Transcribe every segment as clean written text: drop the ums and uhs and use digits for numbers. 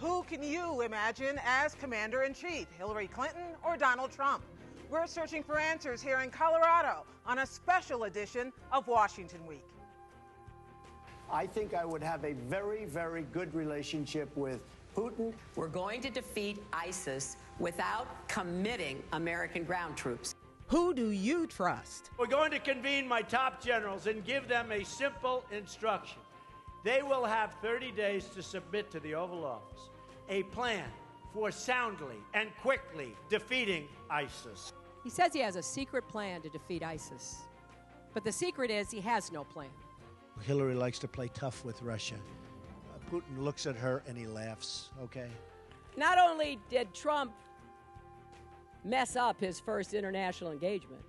Who can you imagine as commander-in-chief, Hillary Clinton or Donald Trump? We're searching for answers here in Colorado on a special edition of Washington Week. I think I would have a very, very good relationship with Putin. We're going to defeat ISIS without committing American ground troops. Who do you trust? We're going to convene my top generals and give them a simple instruction. They will have 30 days to submit to the Oval Office a plan for soundly and quickly defeating ISIS. He says he has a secret plan to defeat ISIS. But the secret is he has no plan. Hillary likes to play tough with Russia. Putin looks at her and he laughs, okay? Not only did Trump mess up his first international engagement,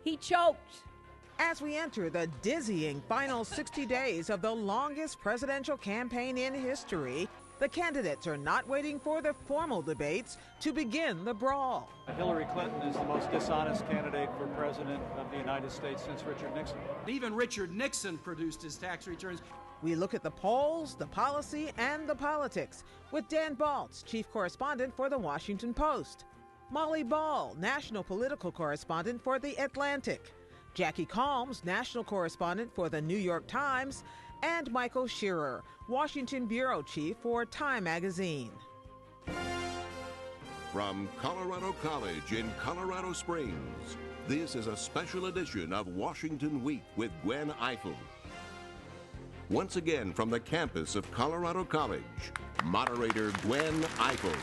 he choked. As we enter the dizzying final 60 days of the longest presidential campaign in history, the candidates are not waiting for the formal debates to begin the brawl. Hillary Clinton is the most dishonest candidate for president of the United States since Richard Nixon. Even Richard Nixon produced his tax returns. We look at the polls, the policy, and the politics with Dan Baltz, chief correspondent for The Washington Post, Molly Ball, national political correspondent for The Atlantic, Jackie Calms, national correspondent for The New York Times, and Michael Shearer, Washington bureau chief for Time magazine. From Colorado College in Colorado Springs, this is a special edition of Washington Week with Gwen Ifill. Once again from the campus of Colorado College, moderator Gwen Ifill.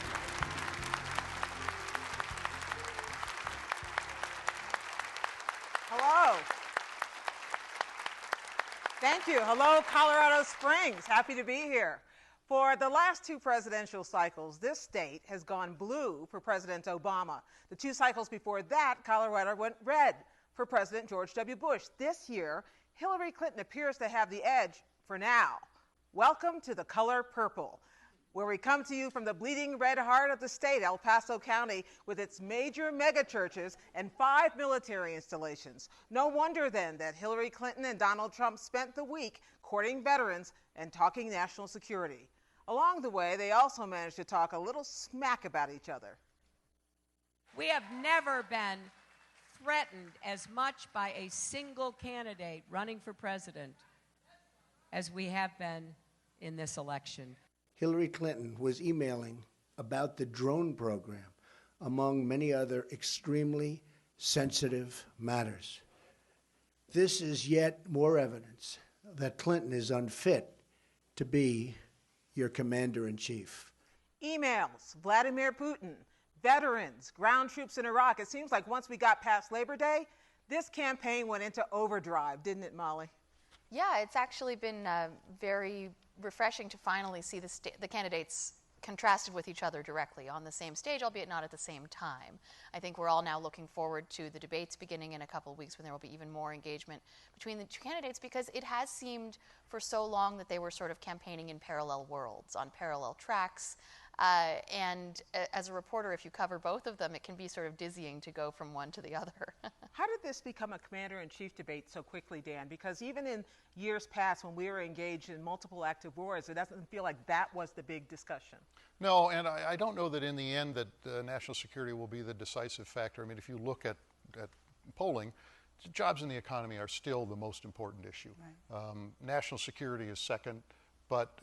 Hello. Thank you. Hello, Colorado Springs. Happy to be here. For the last two presidential cycles, this state has gone blue for President Obama. The two cycles before that, Colorado went red for President George W. Bush. This year, Hillary Clinton appears to have the edge for now. Welcome to the color purple, where we come to you from the bleeding red heart of the state, El Paso County, with its major megachurches and 5 military installations. No wonder then that Hillary Clinton and Donald Trump spent the week courting veterans and talking national security. Along the way, they also managed to talk a little smack about each other. We have never been threatened as much by a single candidate running for president as we have been in this election. Hillary Clinton was emailing about the drone program, among many other extremely sensitive matters. This is yet more evidence that Clinton is unfit to be your commander-in-chief. Emails, Vladimir Putin, veterans, ground troops in Iraq. It seems like once we got past Labor Day, this campaign went into overdrive, didn't it, Molly? Yeah, it's actually been very refreshing to finally see the candidates contrasted with each other directly on the same stage, albeit not at the same time. I think we're all now looking forward to the debates beginning in a couple of weeks when there will be even more engagement between the two candidates, because it has seemed for so long that they were sort of campaigning in parallel worlds, on parallel tracks. And as a reporter, if you cover both of them, it can be sort of dizzying to go from one to the other. How did this become a commander-in-chief debate so quickly, Dan? Because even in years past when we were engaged in multiple active wars, it doesn't feel like that was the big discussion. No, and I don't know that in the end that national security will be the decisive factor. I mean, if you look at polling, jobs in the economy are still the most important issue. Right. National security is second, but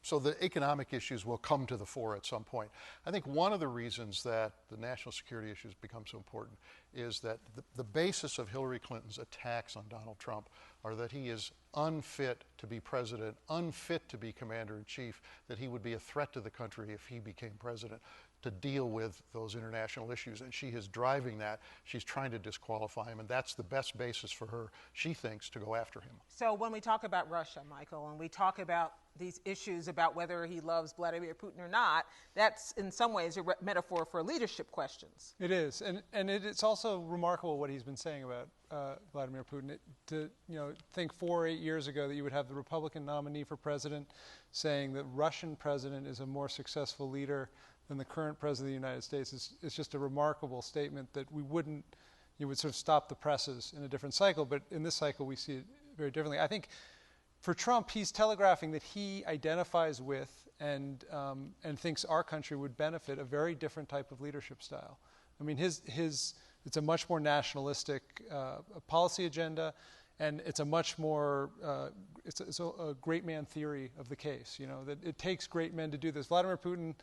so the economic issues will come to the fore at some point. I think one of the reasons that the national security issues become so important is that the basis of Hillary Clinton's attacks on Donald Trump are that he is unfit to be president, unfit to be commander-in-chief, that he would be a threat to the country if he became president, to deal with those international issues. And she is driving that. She's trying to disqualify him, and that's the best basis for her, she thinks, to go after him. So when we talk about Russia, Michael, and we talk about these issues about whether he loves Vladimir Putin or not, that's in some ways a metaphor for leadership questions. It is, and it's also remarkable what he's been saying about Vladimir Putin. To think 4 or 8 years ago that you would have the Republican nominee for president saying that Russian president is a more successful leader than the current president of the United States is just a remarkable statement that you would sort of stop the presses in a different cycle, but in this cycle we see it very differently. I think for Trump, he's telegraphing that he identifies with and thinks our country would benefit a very different type of leadership style. I mean, it's a much more nationalistic policy agenda, and it's a much more it's a great man theory of the case. You know, that it takes great men to do this. Vladimir Putin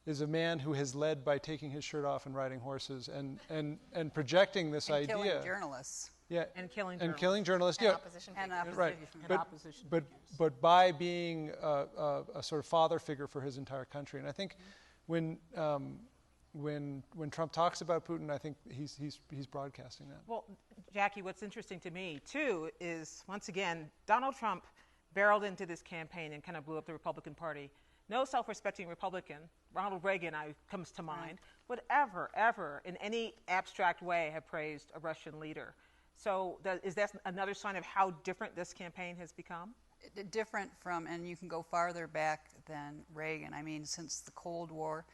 is a man who has led by taking his shirt off and riding horses and projecting this idea. Killing journalists. Yeah, and killing journalists. And yeah, opposition And figures. right. opposition But by being a sort of father figure for his entire country, and I think when Trump talks about Putin, I think he's broadcasting that. Well, Jackie, what's interesting to me too is, once again, Donald Trump barreled into this campaign and kind of blew up the Republican Party. No self-respecting Republican, Ronald Reagan comes to mind, would ever, in any abstract way, have praised a Russian leader. So is that another sign of how different this campaign has become? Different from, and you can go farther back than Reagan. I mean, since the Cold War,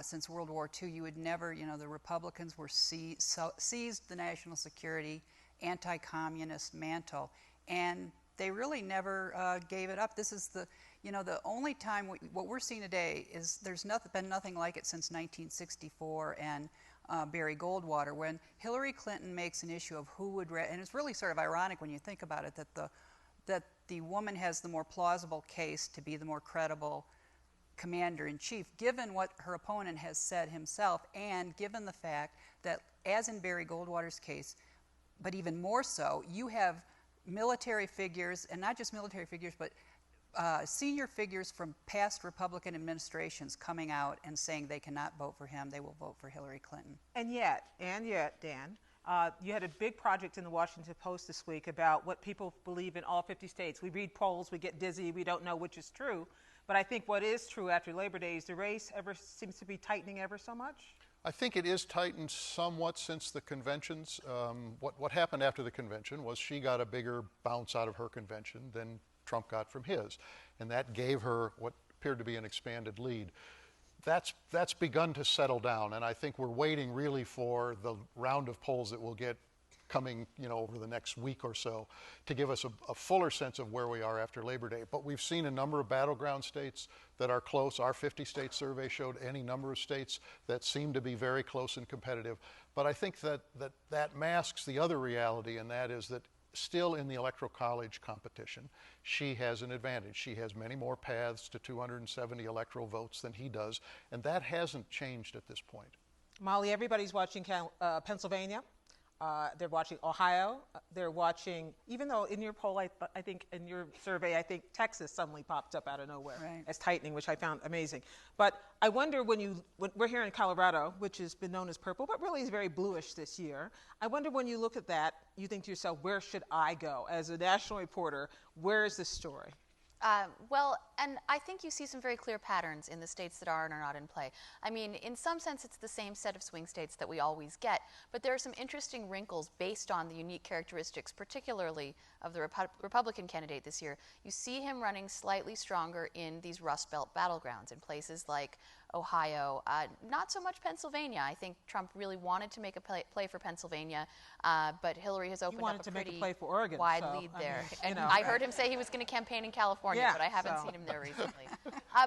since World War II, you would never, the Republicans were seized the national security, anti-communist mantle, and they really never gave it up. This is the only time what we're seeing today is there's been nothing like it since 1964 and Barry Goldwater, when Hillary Clinton makes an issue of who would, and it's really sort of ironic when you think about it, that the woman has the more plausible case to be the more credible commander-in-chief, given what her opponent has said himself, and given the fact that, as in Barry Goldwater's case, but even more so, you have military figures, and not just military figures, but senior figures from past Republican administrations coming out and saying they cannot vote for him, they will vote for Hillary Clinton. And yet, Dan, you had a big project in the Washington Post this week about what people believe in all 50 states. We read polls, we get dizzy, we don't know which is true. But I think what is true after Labor Day is the race seems to be tightening ever so much. I think it is tightened somewhat since the conventions. What happened after the convention was she got a bigger bounce out of her convention than Trump got from his, and that gave her what appeared to be an expanded lead. That's begun to settle down, and I think we're waiting really for the round of polls that we'll get coming, over the next week or so to give us a fuller sense of where we are after Labor Day. But we've seen a number of battleground states that are close. Our 50-state survey showed any number of states that seem to be very close and competitive. But I think that masks the other reality, and that is that still in the Electoral College competition, she has an advantage. She has many more paths to 270 electoral votes than he does, and that hasn't changed at this point. Molly, everybody's watching Pennsylvania. They're watching Ohio. They're watching, even though in your poll, I think in your survey, I think Texas suddenly popped up out of nowhere as tightening, which I found amazing. But I wonder when we're here in Colorado, which has been known as purple, but really is very bluish this year. I wonder when you look at that, you think to yourself, where should I go? As a national reporter, where is this story? Well, and I think you see some very clear patterns in the states that are and are not in play. I mean, in some sense, it's the same set of swing states that we always get, but there are some interesting wrinkles based on the unique characteristics, particularly of the Republican candidate this year. You see him running slightly stronger in these Rust Belt battlegrounds in places like Ohio, not so much Pennsylvania. I think Trump really wanted to make a play for Pennsylvania, but Hillary has opened up a pretty wide lead there. I heard him say he was going to campaign in California, but I haven't seen him there recently.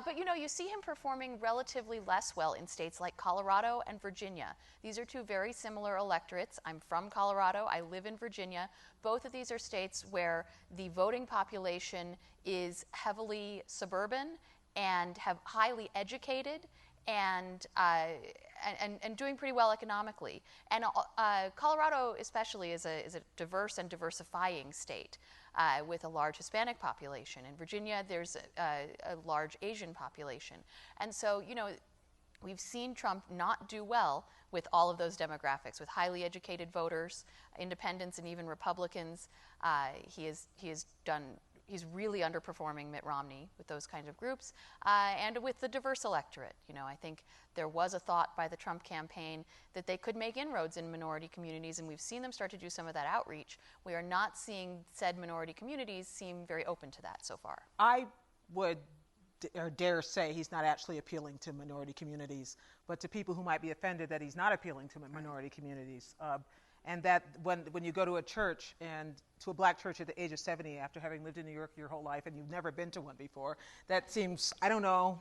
But you see him performing relatively less well in states like Colorado and Virginia. These are two very similar electorates. I'm from Colorado. I live in Virginia. Both of these are states where the voting population is heavily suburban and have highly educated and doing pretty well economically. And Colorado especially is a diverse and diversifying state with a large Hispanic population. In Virginia, there's a large Asian population. And so, we've seen Trump not do well with all of those demographics, with highly educated voters, independents, and even Republicans. He's really underperforming Mitt Romney with those kinds of groups, and with the diverse electorate. I think there was a thought by the Trump campaign that they could make inroads in minority communities, and we've seen them start to do some of that outreach. We are not seeing said minority communities seem very open to that so far. I would dare say he's not actually appealing to minority communities, but to people who might be offended that he's not appealing to minority communities. and that when you go to a church, and to a black church at the age of 70 after having lived in New York your whole life and you've never been to one before, that seems, I don't know,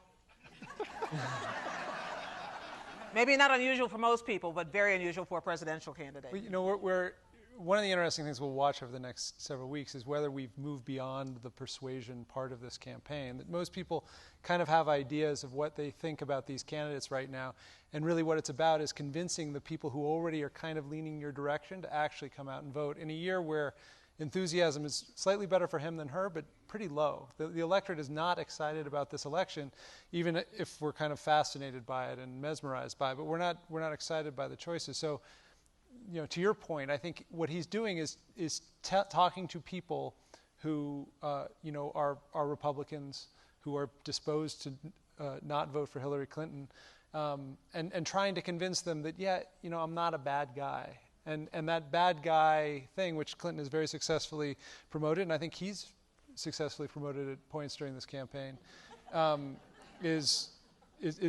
maybe not unusual for most people, but very unusual for a presidential candidate. Well, you know, one of the interesting things we'll watch over the next several weeks is whether we've moved beyond the persuasion part of this campaign. That most people kind of have ideas of what they think about these candidates right now, and really what it's about is convincing the people who already are kind of leaning your direction to actually come out and vote in a year where enthusiasm is slightly better for him than her, but pretty low. The electorate is not excited about this election, even if we're kind of fascinated by it and mesmerized by it, but we're not excited by the choices. So, you know, to your point, I think what he's doing is talking to people who, you know, are Republicans, who are disposed to not vote for Hillary Clinton, and trying to convince them that, yeah, you know, I'm not a bad guy. And that bad guy thing, which Clinton has very successfully promoted, and I think he's successfully promoted at points during this campaign, is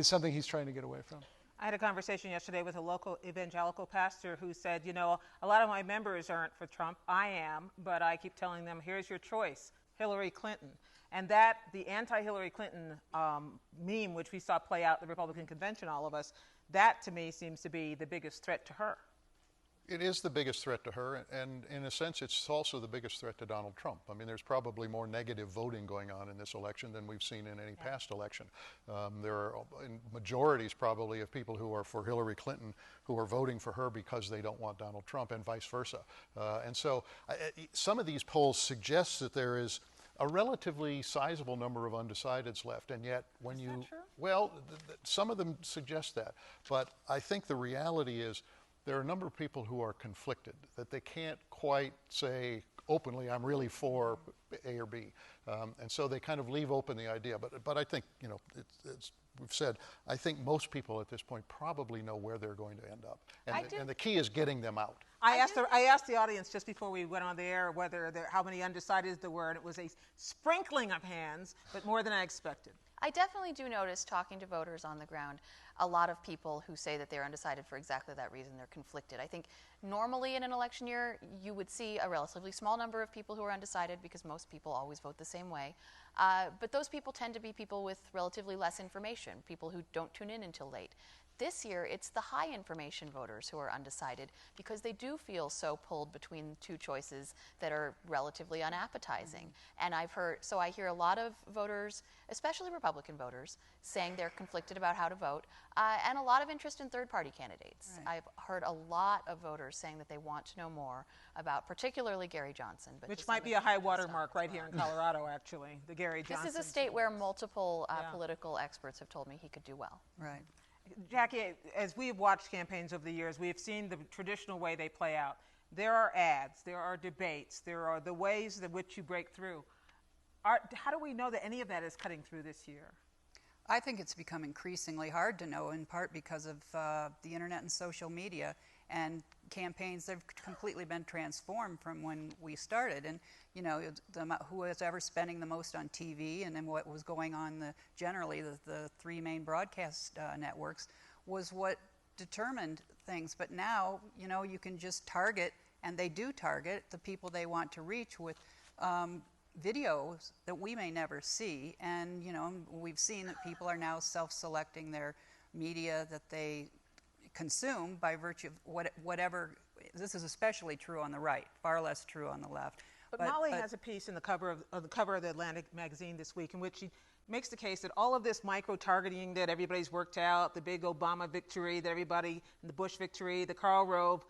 something he's trying to get away from. I had a conversation yesterday with a local evangelical pastor who said, you know, a lot of my members aren't for Trump. I am, but I keep telling them, here's your choice, Hillary Clinton. And that, the anti-Hillary Clinton meme, which we saw play out at the Republican convention, all of us, that to me seems to be the biggest threat to her. It is the biggest threat to her, and in a sense, it's also the biggest threat to Donald Trump. I mean, there's probably more negative voting going on in this election than we've seen in any past election. There are majorities probably of people who are for Hillary Clinton who are voting for her because they don't want Donald Trump, and vice versa. And so some of these polls suggest that there is a relatively sizable number of undecideds left, and yet when you... Is that true? Well, some of them suggest that, but I think the reality is there are a number of people who are conflicted, that they can't quite say openly, I'm really for A or B. And so they kind of leave open the idea. But I think, you know, it's we've said, I think most people at this point probably know where they're going to end up. And the key is getting them out. I asked the audience just before we went on the air how many undecideds there were, and it was a sprinkling of hands, but more than I expected. I definitely do notice, talking to voters on the ground, a lot of people who say that they're undecided for exactly that reason. They're conflicted. I think normally in an election year, you would see a relatively small number of people who are undecided because most people always vote the same way. But those people tend to be people with relatively less information, people who don't tune in until late. This year, it's the high information voters who are undecided because they do feel so pulled between two choices that are relatively unappetizing. And I hear a lot of voters, especially Republican voters, saying they're conflicted about how to vote, and a lot of interest in third-party candidates. Right. I've heard a lot of voters saying that they want to know more about particularly Gary Johnson. But which might be a high water mark right here in Colorado, actually, the Gary Johnson. This is a state where multiple political experts have told me he could do well. Right. Jackie, as we have watched campaigns over the years, we have seen the traditional way they play out. There are ads, there are debates, there are the ways in which you break through. How do we know that any of that is cutting through this year? I think it's become increasingly hard to know, in part because of the internet and social media, and campaigns that have completely been transformed from when we started. And, you know, who was ever spending the most on TV, and then what was going on generally the three main broadcast networks was what determined things. But now, you know, you can just target, and they do target, the people they want to reach with videos that we may never see. And, you know, we've seen that people are now self-selecting their media that they consume by virtue of whatever. This is especially true on the right, far less true on the left. But Molly has a piece in the cover of the Atlantic magazine this week in which she makes the case that all of this micro-targeting that everybody's worked out, the big Obama victory that everybody, the Bush victory, the Karl Rove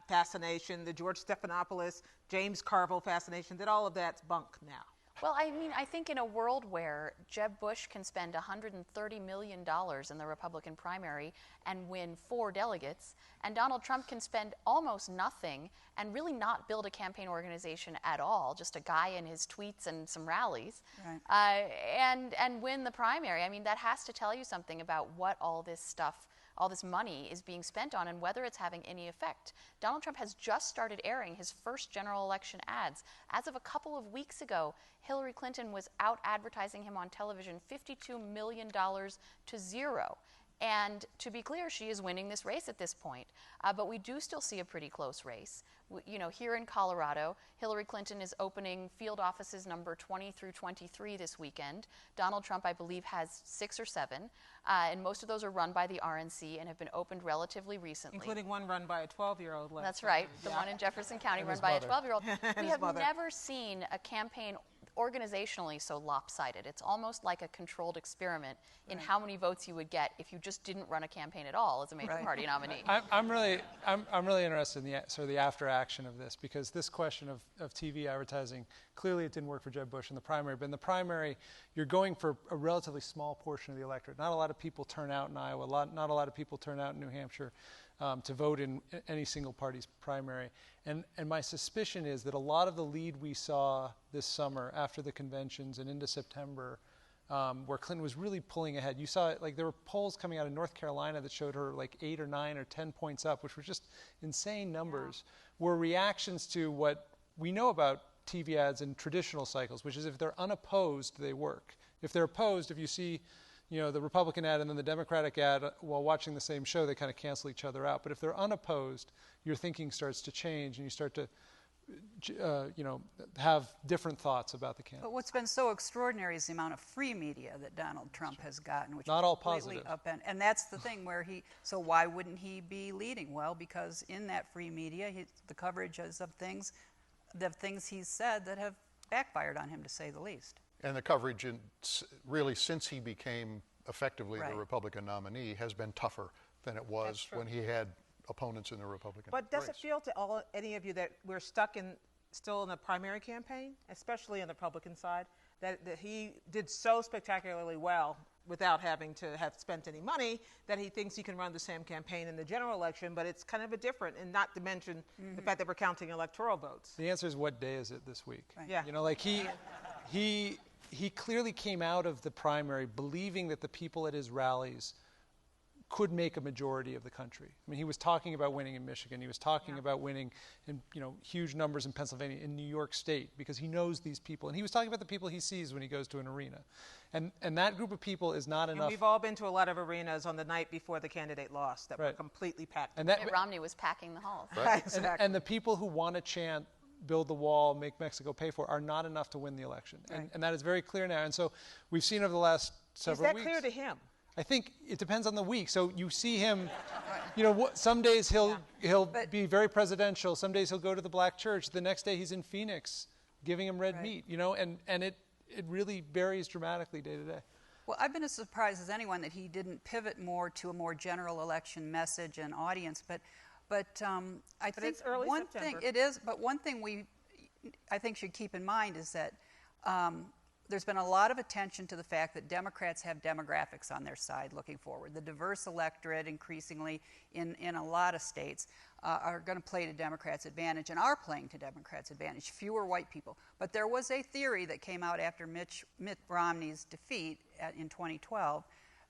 fascination, the George Stephanopoulos, James Carville fascination, that all of that's bunk now. Well, I mean, I think in a world where Jeb Bush can spend $130 million in the Republican primary and win 4 delegates, and Donald Trump can spend almost nothing and really not build a campaign organization at all, just a guy in his tweets and some rallies, right. and win the primary. I mean, that has to tell you something about what all this money is being spent on and whether it's having any effect. Donald Trump has just started airing his first general election ads. As of a couple of weeks ago, Hillary Clinton was out advertising him on television $52 million to zero. And to be clear, she is winning this race at this point. But we do still see a pretty close race. Here in Colorado, Hillary Clinton is opening field offices number 20 through 23 this weekend. Donald Trump, I believe, has 6 or 7. And most of those are run by the RNC and have been opened relatively recently. Including one run by a 12-year-old. That's right. The one in Jefferson County run by a 12-year-old. We have never seen a campaign organizationally so lopsided. It's almost like a controlled experiment in how many votes you would get if you just didn't run a campaign at all as a major party nominee. I'm really interested in the sort of the after action of this, because this question of TV advertising, clearly it didn't work for Jeb Bush in the primary, but in the primary you're going for a relatively small portion of the electorate. Not a lot of people turn out in Iowa, not a lot of people turn out in New Hampshire to vote in any single party's primary. And my suspicion is that a lot of the lead we saw this summer after the conventions and into September, where Clinton was really pulling ahead. You saw it, like there were polls coming out of North Carolina that showed her like 8 or 9 or 10 points up, which were just insane numbers, were reactions to what we know about TV ads in traditional cycles, which is if they're unopposed, they work. If they're opposed, if you see the Republican ad and then the Democratic ad while watching the same show, they kind of cancel each other out. But if they're unopposed, your thinking starts to change and you start to have different thoughts about the candidate. But what's been so extraordinary is the amount of free media that Donald Trump has gotten, which not is all completely positive. and that's the thing where so why wouldn't he be leading? Well, because in that free media, the coverage is of things he's said that have backfired on him, to say the least. And the coverage, really, since he became effectively the Republican nominee, has been tougher than it was when he had opponents in the Republican But does race. it feel to any of you that we're stuck still in the primary campaign, especially on the Republican side, that he did so spectacularly well without having to have spent any money that he thinks he can run the same campaign in the general election, but it's kind of a different, and not to mention the fact that we're counting electoral votes. The answer is, what day is it this week? Right. Yeah. Like he clearly came out of the primary believing that the people at his rallies could make a majority of the country. I mean, he was talking about winning in Michigan. He was talking about winning in huge numbers in Pennsylvania, in New York State, because he knows these people. And he was talking about the people he sees when he goes to an arena. And that group of people is not enough. And we've all been to a lot of arenas on the night before the candidate lost that were completely packed. And Mitt Romney was packing the halls. Right. Exactly. And the people who want to chant, build the wall, make Mexico pay for, are not enough to win the election. Right. And that is very clear now. And so we've seen over the last several weeks. Is that clear to him? I think it depends on the week. So you see him, some days he'll be very presidential. Some days he'll go to the black church. The next day he's in Phoenix giving him red meat, and it really varies dramatically day to day. Well, I've been as surprised as anyone that he didn't pivot more to a more general election message and audience. But I think it's early one September. thing it is. But one thing I think should keep in mind is that there's been a lot of attention to the fact that Democrats have demographics on their side looking forward. The diverse electorate, increasingly in a lot of states, are going to play to Democrats' advantage and are playing to Democrats' advantage. Fewer white people. But there was a theory that came out after Mitt Romney's defeat in 2012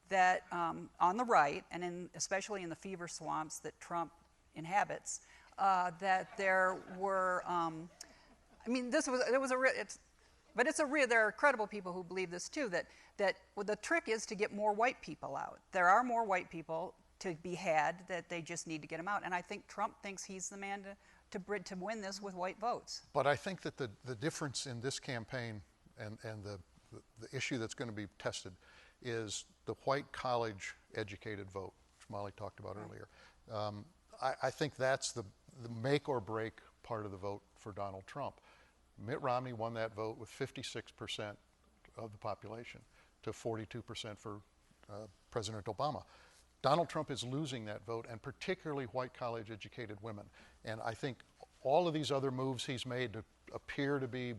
that on the right, and especially in the fever swamps that Trump inhabits, that there were. There are credible people who believe this too, that the trick is to get more white people out. There are more white people to be had, that they just need to get them out. And I think Trump thinks he's the man to win this with white votes. But I think that the difference in this campaign and the issue that's going to be tested is the white college educated vote, which Molly talked about earlier. I think that's the make or break part of the vote for Donald Trump. Mitt Romney won that vote with 56% of the population to 42% for President Obama. Donald Trump is losing that vote, and particularly white college-educated women. And I think all of these other moves he's made to appear to be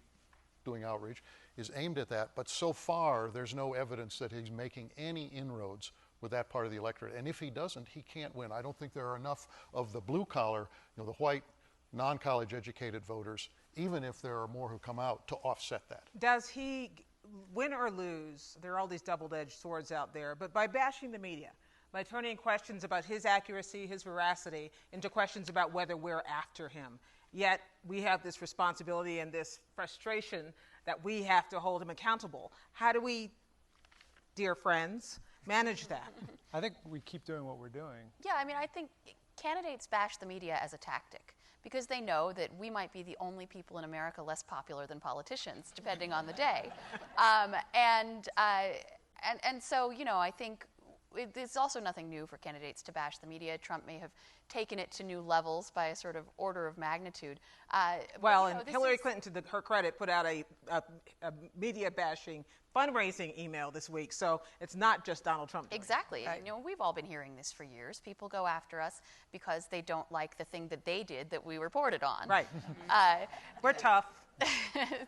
doing outreach is aimed at that. But so far, there's no evidence that he's making any inroads with that part of the electorate. And if he doesn't, he can't win. I don't think there are enough of the blue-collar, the white, non-college educated voters, even if there are more who come out, to offset that. Does he win or lose? There are all these double-edged swords out there, but by bashing the media, by turning questions about his accuracy, his veracity, into questions about whether we're after him. Yet we have this responsibility and this frustration that we have to hold him accountable. How do we, dear friends, manage that? I think we keep doing what we're doing. Yeah, I mean, I think candidates bash the media as a tactic because they know that we might be the only people in America less popular than politicians, depending on the day. And so, you know, I think it's also nothing new for candidates to bash the media. Trump may have taken it to new levels by a sort of order of magnitude. Well, and Hillary Clinton, to her credit, put out a media bashing fundraising email this week, so it's not just Donald Trump. Exactly. You know, we've all been hearing this for years. People go after us because they don't like the thing that they did that we reported on. Right. We're tough.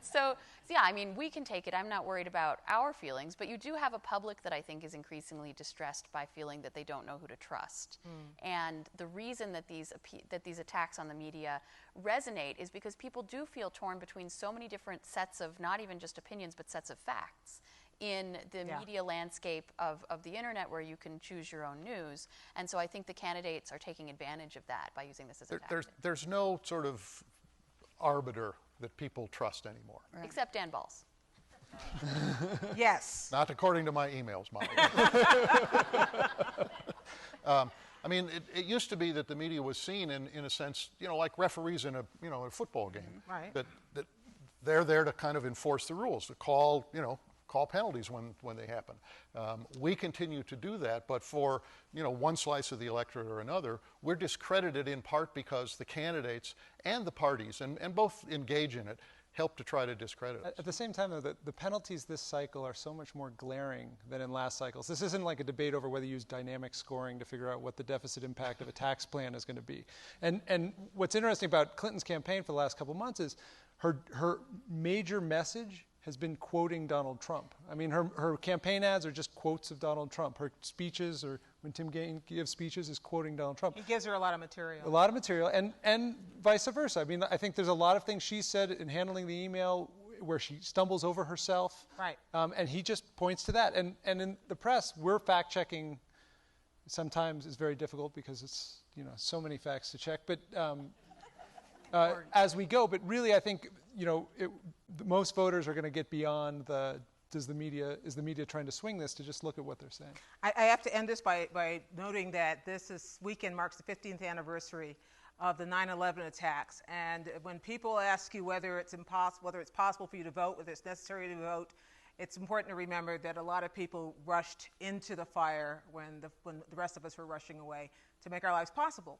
So, yeah, I mean, we can take it. I'm not worried about our feelings, but you do have a public that I think is increasingly distressed by feeling that they don't know who to trust. And the reason that these attacks on the media resonate is because people do feel torn between so many different sets of not even just opinions, but sets of facts in the media landscape of the internet, where you can choose your own news. And so I think the candidates are taking advantage of that by using this as a tactic. There's no sort of arbiter that people trust anymore. Right. Except Dan Balls. Yes. Not according to my emails, Molly. I mean, it used to be that the media was seen in a sense, you know, like referees in a football game. Right. That they're there to kind of enforce the rules, to call penalties when they happen. We continue to do that, but for one slice of the electorate or another, we're discredited in part because the candidates and the parties, and both engage in it, help to try to discredit us. At the same time, though, the penalties this cycle are so much more glaring than in last cycles. This isn't like a debate over whether you use dynamic scoring to figure out what the deficit impact of a tax plan is going to be. And what's interesting about Clinton's campaign for the last couple of months is her major message has been quoting Donald Trump. I mean, her campaign ads are just quotes of Donald Trump. Her speeches, or when Tim Kaine gives speeches, is quoting Donald Trump. He gives her a lot of material. A lot of material, and vice versa. I mean, I think there's a lot of things she said in handling the email where she stumbles over herself. Right. And he just points to that. And in the press, we're fact-checking. Sometimes it's very difficult because it's, so many facts to check. But as we go, but really, I think, most voters are going to get beyond is the media trying to swing this, to just look at what they're saying. I have to end this by noting that this weekend marks the 15th anniversary of the 9/11 attacks. And when people ask you whether it's possible for you to vote, whether it's necessary to vote, it's important to remember that a lot of people rushed into the fire when the rest of us were rushing away to make our lives possible.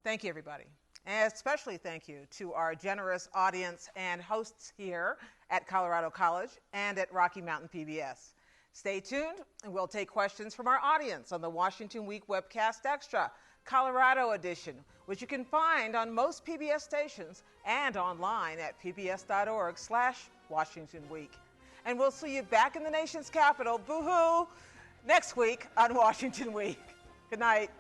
Thank you, everybody. And especially thank you to our generous audience and hosts here at Colorado College and at Rocky Mountain PBS. Stay tuned, and we'll take questions from our audience on the Washington Week Webcast Extra, Colorado edition, which you can find on most PBS stations and online at pbs.org/Washington Week. And we'll see you back in the nation's capital, boo-hoo, next week on Washington Week. Good night.